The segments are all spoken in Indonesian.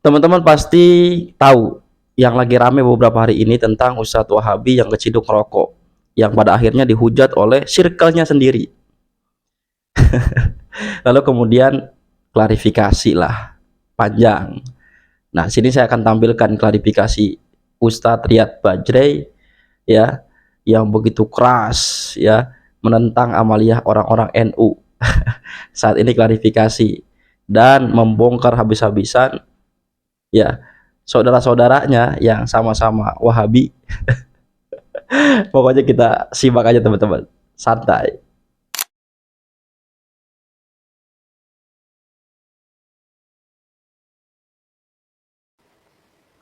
Teman-teman pasti tahu yang lagi rame beberapa hari ini tentang Ustadz Wahabi yang keciduk rokok, yang pada akhirnya dihujat oleh circle-nya sendiri. Lalu kemudian klarifikasi lah, panjang. Nah, sini saya akan tampilkan klarifikasi Ustadz Riyad Bajrey ya, yang begitu keras ya menentang amaliyah orang-orang NU. Saat ini klarifikasi dan membongkar habis-habisan ya saudara-saudaranya yang sama-sama Wahabi. Pokoknya kita simak aja teman-teman, santai.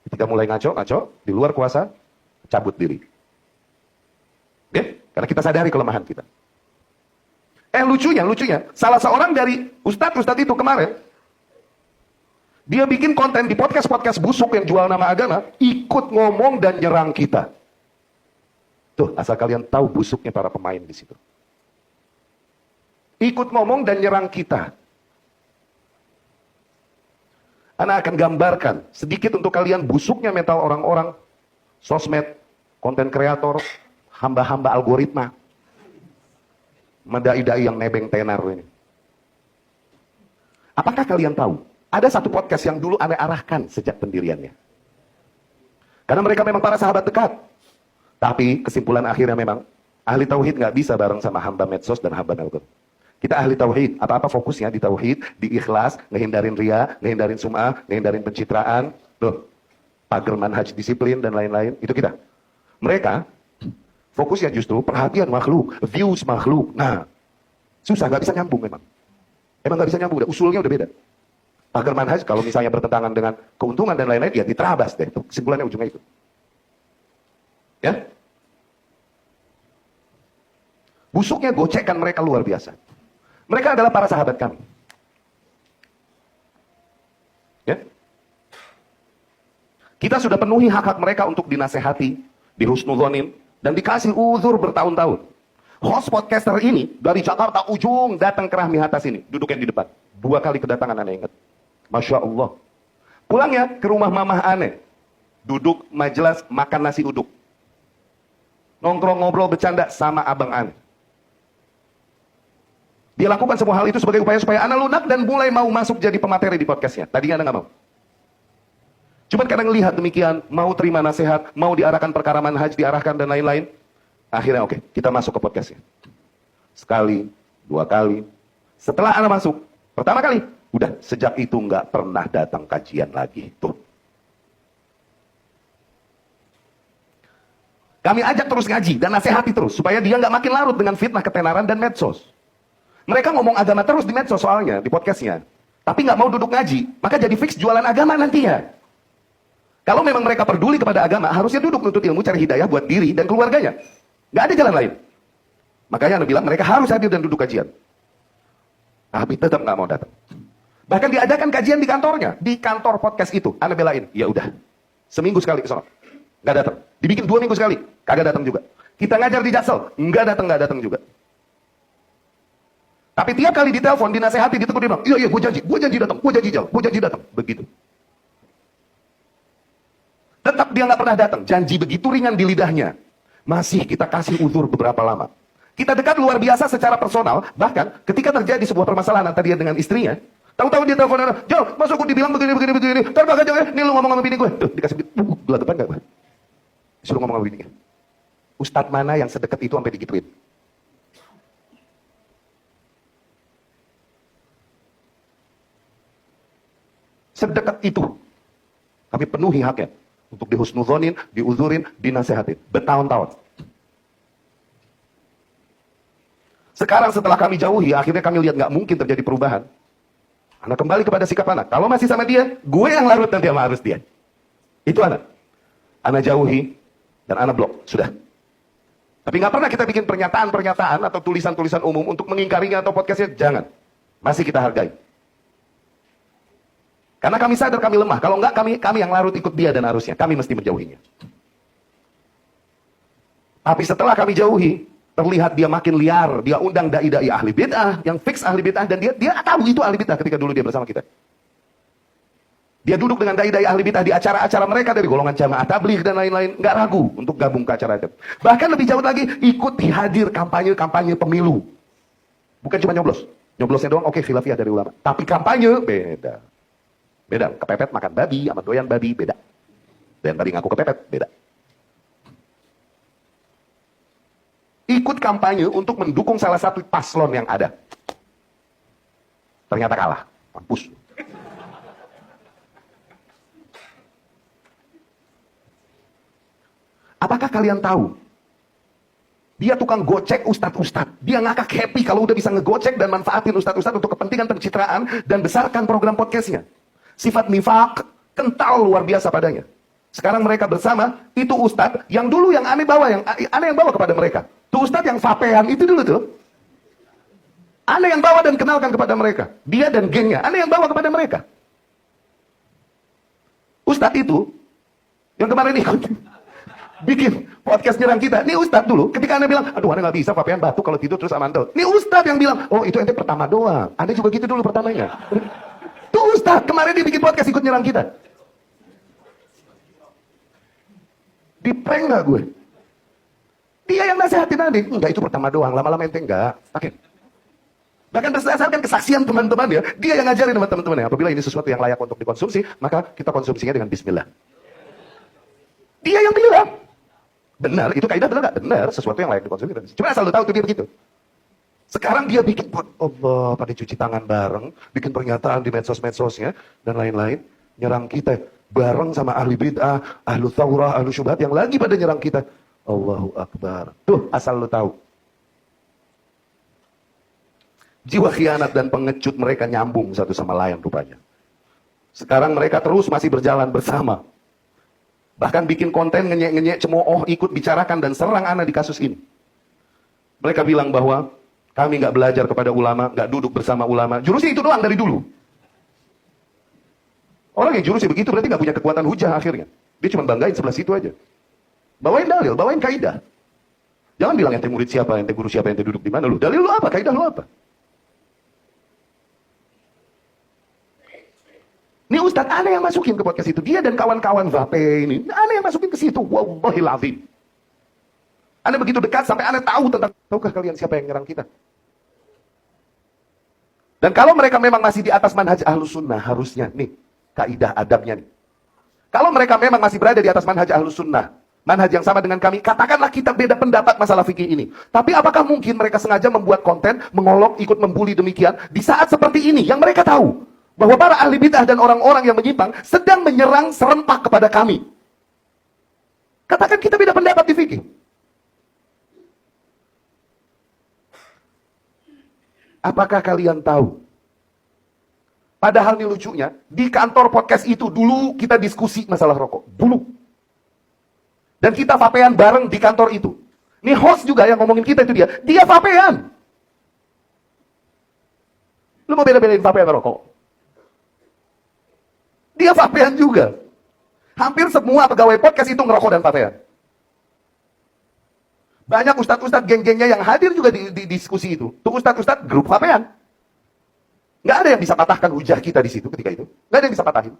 Ketika mulai ngaco, di luar kuasa, cabut diri. Oke? Karena kita sadari kelemahan kita. Lucunya, salah seorang dari ustadz itu kemarin, dia bikin konten di podcast busuk yang jual nama agama, ikut ngomong dan nyerang kita. Tuh, asal kalian tahu busuknya para pemain di situ. Ikut ngomong dan nyerang kita. Ana akan gambarkan sedikit untuk kalian busuknya mental orang-orang sosmed, konten kreator, hamba-hamba algoritma, dai-dai yang nebeng tenar ini. Apakah kalian tahu? Ada satu podcast yang dulu Ana arahkan sejak pendiriannya. Karena mereka memang para sahabat dekat. Tapi kesimpulan akhirnya memang ahli tauhid nggak bisa bareng sama hamba medsos dan hamba algoritma. Kita ahli tauhid, apa-apa fokusnya di tauhid, di ikhlas, ngehindarin ria, ngehindarin sum'ah, ngehindarin pencitraan, loh, pagar manhaj disiplin dan lain-lain, itu kita. Mereka fokusnya justru perhatian makhluk, views makhluk. Nah, susah, nggak bisa nyambung memang. Emang nggak bisa nyambung, usulnya udah beda. Pagar manhaj kalau misalnya bertentangan dengan keuntungan dan lain-lain, ya diterabas deh. Itu kesimpulannya ujungnya itu. Ya? Busuknya gocekan mereka luar biasa. Mereka adalah para sahabat kami. Ya? Kita sudah penuhi hak-hak mereka untuk dinasehati, dihusnudzonin, dan dikasih uzur bertahun-tahun. Host podcaster ini dari Jakarta ujung datang ke Rahmi Atas ini, duduk yang di depan. 2 kali kedatangan Anda ingat. Masya Allah. Pulangnya ke rumah mamah Ane, duduk majelis makan nasi uduk. Nongkrong ngobrol bercanda sama abang Ane. Dia lakukan semua hal itu sebagai upaya supaya Ana lunak dan mulai mau masuk jadi pemateri di podcastnya. Tadinya Ana nggak mau. Cuman karena ngelihat demikian, mau terima nasihat, mau diarahkan perkara manhaj, diarahkan dan lain-lain. Akhirnya oke, kita masuk ke podcastnya. Sekali, 2 kali. Setelah Ana masuk, pertama kali, udah sejak itu nggak pernah datang kajian lagi. Tuh. Kami ajak terus ngaji dan nasihati terus, supaya dia nggak makin larut dengan fitnah ketenaran dan medsos. Mereka ngomong agama terus di medsos soalnya, di podcastnya. Tapi nggak mau duduk ngaji, maka jadi fix jualan agama nantinya. Kalau memang mereka peduli kepada agama, harusnya duduk nuntut ilmu, cari hidayah buat diri dan keluarganya. Nggak ada jalan lain. Makanya Anda bilang mereka harus hadir dan duduk kajian. Tapi tetap nggak mau datang. Bahkan diadakan kajian di kantornya, di kantor podcast itu. Anda belain, ya udah, seminggu sekali ke sana, nggak datang. Dibikin 2 minggu sekali, kagak datang juga. Kita ngajar di Jaksel, nggak datang juga. Tapi tiap kali ditelepon, dinasehati, ditegur, dia bilang, iya, gue janji datang, gue janji datang. Begitu. Tetap dia nggak pernah datang. Janji begitu ringan di lidahnya. Masih kita kasih uzur beberapa lama. Kita dekat luar biasa secara personal. Bahkan ketika terjadi sebuah permasalahan antara dia dengan istrinya, tahu-tahu dia telepon, Jal, masuk gue dibilang begini. Ntar bakal jauh, nih lu ngomong sama bini gue. Tuh, dikasih gelagapan gak gue? Suruh ngomong sama bininya. Ustadz mana yang sedekat itu sampai digituin? Sedekat itu. Kami penuhi haknya. Untuk dihusnudzonin, diuzurin, dinasehatin. Bertahun-tahun. Sekarang setelah kami jauhi, akhirnya kami lihat nggak mungkin terjadi perubahan. Anda kembali kepada sikap anak. Kalau masih sama dia, gue yang larut nanti sama harus dia. Itu anak. Anda jauhi, dan Anda blok. Sudah. Tapi nggak pernah kita bikin pernyataan-pernyataan atau tulisan-tulisan umum untuk mengingkarinya atau podcastnya. Jangan. Masih kita hargai. Karena kami sadar kami lemah. Kalau enggak, kami yang larut ikut dia dan arusnya. Kami mesti menjauhinya. Tapi setelah kami jauhi, terlihat dia makin liar. Dia undang dai-dai ahli bid'ah, yang fix ahli bid'ah, dan dia tahu itu ahli bid'ah ketika dulu dia bersama kita. Dia duduk dengan dai-dai ahli bidah di acara-acara mereka dari golongan jamaah tabligh dan lain-lain, nggak ragu untuk gabung ke acara itu. Bahkan lebih jauh lagi, ikut hadir kampanye pemilu. Bukan cuma nyoblos. Nyoblosnya doang, oke, khilafiyah dari ulama. Tapi kampanye, beda. Beda, kepepet makan babi, sama doyan babi, beda. Doyan babi ngaku kepepet, beda. Ikut kampanye untuk mendukung salah satu paslon yang ada. Ternyata kalah. Mampus. Apakah kalian tahu? Dia tukang gocek ustadz-ustadz. Dia ngakak happy kalau udah bisa ngegocek dan manfaatin ustadz-ustadz untuk kepentingan pencitraan dan besarkan program podcastnya. Sifat nifak kental luar biasa padanya. Sekarang mereka bersama, itu ustadz yang dulu yang aneh bawa kepada mereka. Tuh ustadz yang vapean itu dulu tuh. Aneh yang bawa dan kenalkan kepada mereka. Dia dan gengnya, aneh yang bawa kepada mereka. Ustadz itu, yang kemarin ikut, bikin podcast nyerang kita. Nih ustadz dulu, ketika aneh bilang, aduh aneh gak bisa, vapean batuk kalau tidur terus amantul. Nih ustadz yang bilang, oh itu ente pertama doang. Aneh juga gitu dulu pertamanya. Tuh ustadz, kemarin dia bikin podcast ikut nyerang kita. Di prank gak gue? Dia yang nasihatin Andi, enggak itu pertama doang, lama-lama ente enggak. Oke. Bahkan berdasarkan kesaksian teman-teman ya, dia yang ngajarin sama teman-temannya, apabila ini sesuatu yang layak untuk dikonsumsi, maka kita konsumsinya dengan bismillah. Dia yang bilang. Benar, itu kaidah benar gak? Benar, sesuatu yang layak dikonsumsi. Cuma asal lu tahu itu dia begitu. Sekarang dia bikin, Allah, pada cuci tangan bareng, bikin pernyataan di medsos-medsosnya, dan lain-lain, nyerang kita. Bareng sama ahli bid'ah, ahlu thawrah, ahlu syubhat, yang lagi pada nyerang kita. Allahu Akbar. Tuh, asal lu tahu. Jiwa khianat dan pengecut mereka nyambung satu sama lain rupanya. Sekarang mereka terus masih berjalan bersama. Bahkan bikin konten ngenyek-ngenyek, cemooh, ikut bicarakan dan serang ana di kasus ini. Mereka bilang bahwa kami nggak belajar kepada ulama, nggak duduk bersama ulama. Jurusnya itu doang dari dulu. Orang yang jurusnya begitu berarti nggak punya kekuatan hujah akhirnya. Dia cuma banggain sebelah situ aja. Bawain dalil, bawain kaidah. Jangan bilang ente murid siapa, ente guru siapa, ente duduk di mana lu. Dalil lu apa, kaidah lu apa? Ini Ustadz aneh yang masukin ke podcast itu. Dia dan kawan-kawan vape ini. Aneh yang masukin ke situ. Wallahil azim. Aneh begitu dekat sampai aneh tahu tentang. Tahukah kalian siapa yang nyerang kita? Dan kalau mereka memang masih di atas manhaj ahlus sunnah, harusnya nih, kaidah adabnya nih. Kalau mereka memang masih berada di atas manhaj ahlus sunnah, manhaj yang sama dengan kami, katakanlah kita beda pendapat masalah fikih ini. Tapi apakah mungkin mereka sengaja membuat konten, mengolok, ikut membuli demikian, di saat seperti ini, yang mereka tahu bahwa para ahli bid'ah dan orang-orang yang menyimpang sedang menyerang serempak kepada kami. Katakan kita beda pendapat di fikih. Apakah kalian tahu? Padahal ini lucunya, di kantor podcast itu dulu kita diskusi masalah rokok. Dulu. Dan kita vapean bareng di kantor itu. Ini host juga yang ngomongin kita itu dia. Dia vapean. Lu mau beda-bedain vapean rokok? Dia vapean juga. Hampir semua pegawai podcast itu ngerokok dan vapean. Banyak ustadz-ustadz geng-gengnya yang hadir juga di diskusi itu. Tuh ustadz-ustadz grup vapean. Nggak ada yang bisa patahkan hujah kita di situ ketika itu. Nggak ada yang bisa patahin.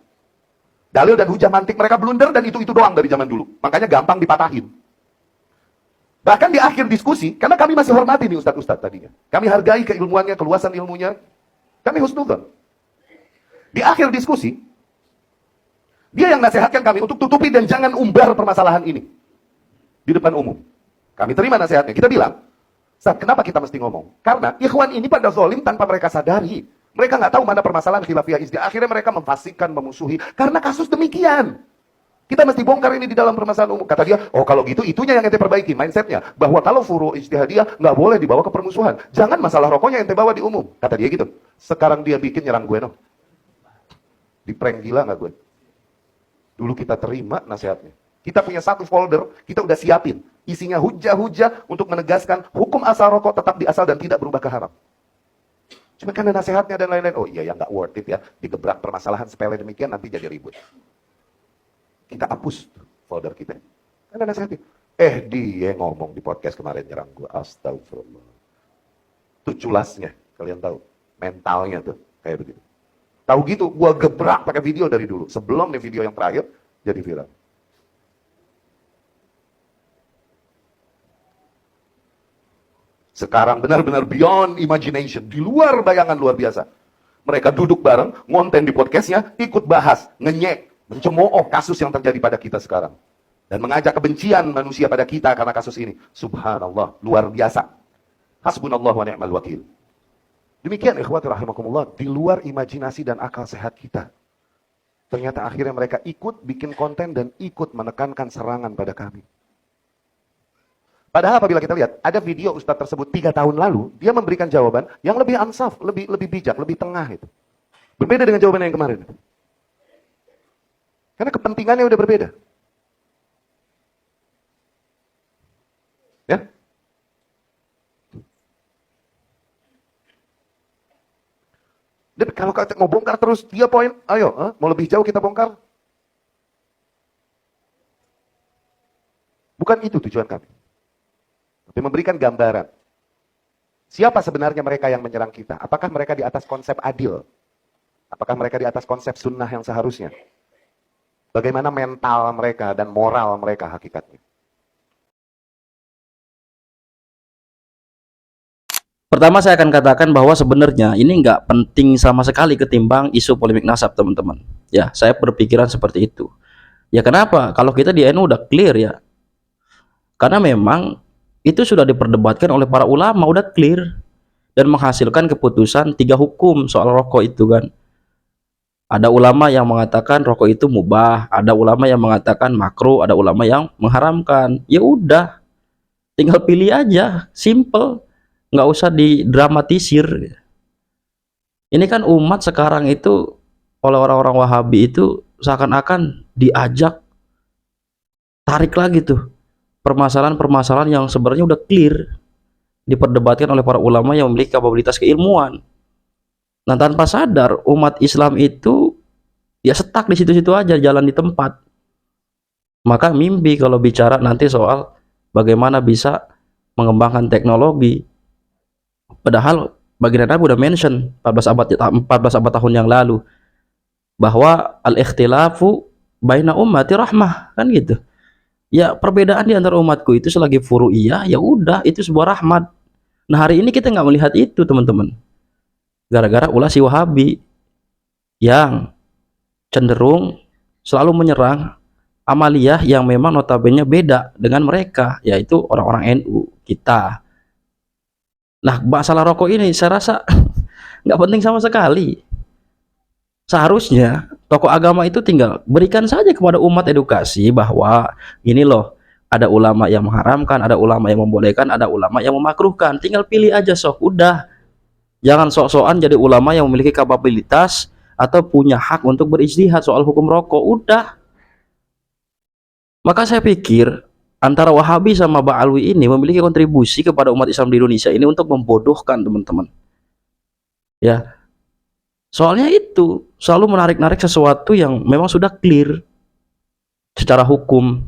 Dalil dan hujah mantik mereka blunder dan itu doang dari zaman dulu. Makanya gampang dipatahin. Bahkan di akhir diskusi, karena kami masih hormati nih ustadz-ustadz tadinya. Kami hargai keilmuannya, keluasan ilmunya. Kami husnudzon. Di akhir diskusi, dia yang nasihatkan kami untuk tutupi dan jangan umbar permasalahan ini. Di depan umum. Kami terima nasihatnya. Kita bilang, Ustaz, kenapa kita mesti ngomong? Karena ikhwan ini pada zalim tanpa mereka sadari. Mereka nggak tahu mana permasalahan khilafiyah izdiah. Akhirnya mereka memfasikkan, memusuhi. Karena kasus demikian. Kita mesti bongkar ini di dalam permasalahan umum. Kata dia, oh kalau gitu itunya yang ente perbaiki. Mindsetnya. Bahwa kalau furu ijtihadiyah nggak boleh dibawa ke permusuhan. Jangan masalah rokoknya ente bawa di umum. Kata dia gitu. Sekarang dia bikin nyerang gue, no. Di prank gila nggak gue? Dulu kita terima nasihatnya. Kita punya satu folder, kita udah siapin. Isinya hujah-hujah untuk menegaskan hukum asal rokok tetap di asal dan tidak berubah ke haram. Cuma karena nasihatnya dan lain-lain, oh iya ya nggak worth it ya. Digebrak permasalahan sepele demikian nanti jadi ribut. Kita hapus folder kita. Karena nasihatnya. Dia ngomong di podcast kemarin nyerang gue. Astagfirullah. Itu culasnya, kalian tahu. Mentalnya tuh, kayak begitu. Tahu gitu, gua gebrak pakai video dari dulu. Sebelum nih video yang terakhir jadi viral. Sekarang benar-benar beyond imagination, di luar bayangan luar biasa. Mereka duduk bareng, ngonten di podcastnya, ikut bahas, ngenyek, mencemooh kasus yang terjadi pada kita sekarang. Dan mengajak kebencian manusia pada kita karena kasus ini. Subhanallah, luar biasa. Hasbunallah wa ni'mal wakil. Demikian ikhwati rahimakumullah, di luar imajinasi dan akal sehat kita. Ternyata akhirnya mereka ikut bikin konten dan ikut menekankan serangan pada kami. Padahal apabila kita lihat, ada video ustadz tersebut 3 tahun lalu, dia memberikan jawaban yang lebih ansaf, lebih bijak, lebih tengah itu. Berbeda dengan jawaban yang kemarin. Karena kepentingannya udah berbeda. Ya? Dan kalau mau bongkar terus, dia poin, ayo, mau lebih jauh kita bongkar. Bukan itu tujuan kami. Tapi memberikan gambaran. Siapa sebenarnya mereka yang menyerang kita? Apakah mereka di atas konsep adil? Apakah mereka di atas konsep sunnah yang seharusnya? Bagaimana mental mereka dan moral mereka hakikatnya? Pertama saya akan katakan bahwa sebenarnya ini nggak penting sama sekali ketimbang isu polemik nasab, teman-teman. Ya, saya berpikiran seperti itu. Ya kenapa? Kalau kita di NU udah clear ya. Karena memang itu sudah diperdebatkan oleh para ulama, udah clear. Dan menghasilkan keputusan 3 hukum soal rokok itu kan. Ada ulama yang mengatakan rokok itu mubah, ada ulama yang mengatakan makruh, ada ulama yang mengharamkan. Ya udah, tinggal pilih aja, simple. Nggak usah didramatisir. Ini kan umat sekarang itu oleh orang-orang Wahabi itu seakan-akan diajak tarik lagi tuh permasalahan-permasalahan yang sebenarnya udah clear, diperdebatkan oleh para ulama yang memiliki kapabilitas keilmuan. Nah, tanpa sadar umat Islam itu ya stuck di situ-situ aja, jalan di tempat. Maka mimpi kalau bicara nanti soal bagaimana bisa mengembangkan teknologi. Padahal baginda Nabi udah mention 14 abad tahun yang lalu bahwa al-ikhtilafu baina ummati rahmah, kan gitu. Ya, perbedaan di antara umatku itu selagi furu'iyah, ya udah, itu sebuah rahmat. Nah, hari ini kita nggak melihat itu, teman-teman. Gara-gara ulah si Wahabi yang cenderung selalu menyerang amaliyah yang memang notabene beda dengan mereka, yaitu orang-orang NU kita. Nah, masalah rokok ini saya rasa nggak penting sama sekali. Seharusnya tokoh agama itu tinggal berikan saja kepada umat edukasi bahwa ini loh, ada ulama yang mengharamkan, ada ulama yang membolehkan, ada ulama yang memakruhkan. Tinggal pilih aja sok, udah. Jangan sok-sokan jadi ulama yang memiliki kapabilitas atau punya hak untuk berijtihad soal hukum rokok, udah. Maka saya pikir antara Wahabi sama Ba'alwi ini memiliki kontribusi kepada umat Islam di Indonesia ini untuk membodohkan, teman-teman. Ya, soalnya itu selalu menarik-narik sesuatu yang memang sudah clear secara hukum.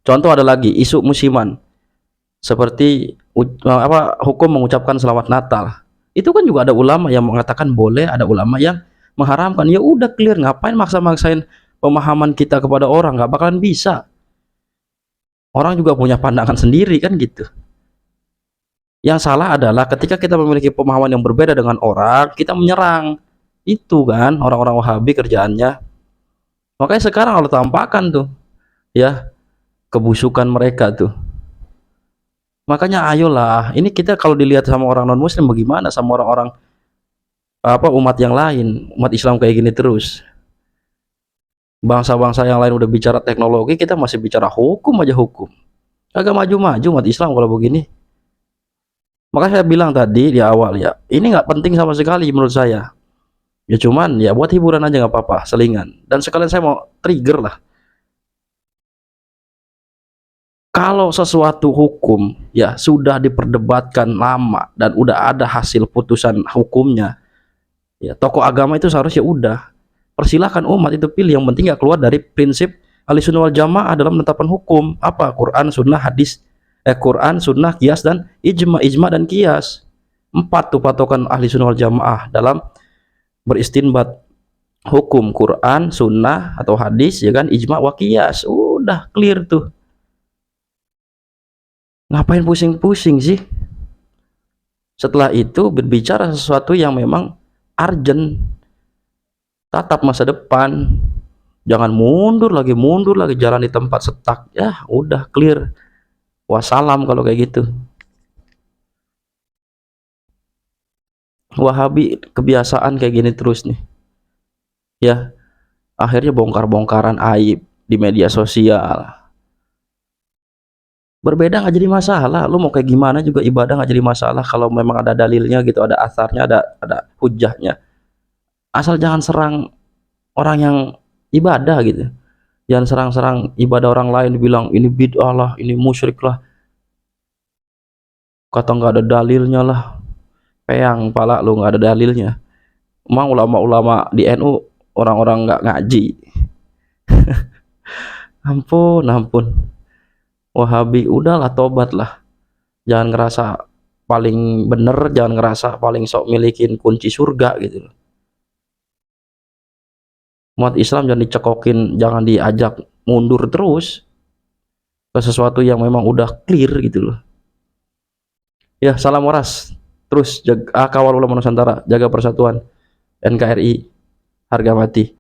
Contoh ada lagi isu musiman, seperti hukum mengucapkan selamat Natal. Itu kan juga ada ulama yang mengatakan boleh, ada ulama yang mengharamkan. Ya udah clear, ngapain maksa-maksain pemahaman kita kepada orang? Nggak bakalan bisa. Orang juga punya pandangan sendiri kan gitu. Yang salah adalah ketika kita memiliki pemahaman yang berbeda dengan orang, kita menyerang. Itu kan orang-orang Wahabi kerjaannya. Makanya sekarang kalau tampakkan tuh ya kebusukan mereka tuh. Makanya ayolah, ini kita kalau dilihat sama orang non muslim bagaimana sama orang-orang umat yang lain, umat Islam kayak gini terus. Bangsa-bangsa yang lain udah bicara teknologi, kita masih bicara hukum aja, hukum. Agak maju-maju umat Islam kalau begini. Maka saya bilang tadi di awal ya, ini nggak penting sama sekali menurut saya. Ya cuman ya buat hiburan aja nggak apa-apa, selingan. Dan sekalian saya mau trigger lah. Kalau sesuatu hukum ya sudah diperdebatkan lama dan udah ada hasil putusan hukumnya, ya tokoh agama itu seharusnya udah persilahkan umat itu pilih, yang penting nggak keluar dari prinsip Ahlussunnah wal Jamaah dalam menetapkan hukum. Apa? Quran, sunnah, hadis. Quran, sunnah, qiyas, dan ijma dan qiyas. 4 tuh patokan Ahlussunnah wal Jamaah dalam beristinbat hukum Quran, sunnah atau hadis, ya kan, ijma wa qiyas, udah clear tuh. Ngapain pusing-pusing sih? Setelah itu berbicara sesuatu yang memang urgent, tatap masa depan, jangan mundur lagi jalan di tempat setak. Ya udah clear, wassalam kalau kayak gitu. Wahabi kebiasaan kayak gini terus nih, ya akhirnya bongkar-bongkaran aib di media sosial. Berbeda nggak jadi masalah, lu mau kayak gimana juga ibadah nggak jadi masalah kalau memang ada dalilnya gitu, ada asarnya, ada hujahnya. Asal jangan serang orang yang ibadah gitu, jangan serang-serang ibadah orang lain, dibilang ini bid'ah lah, ini musyrik lah, kata nggak ada dalilnya lah, peyang pala lu nggak ada dalilnya. Emang ulama-ulama di NU orang-orang nggak ngaji? Ampun ampun, Wahabi udahlah, tobat lah, jangan ngerasa paling bener, jangan ngerasa paling sok milikin kunci surga gitu loh. Umat Islam jangan dicekokin, jangan diajak mundur terus ke sesuatu yang memang udah clear gitu loh. Ya, salam waras. Terus jaga, kawal ulama Nusantara, jaga persatuan NKRI, harga mati.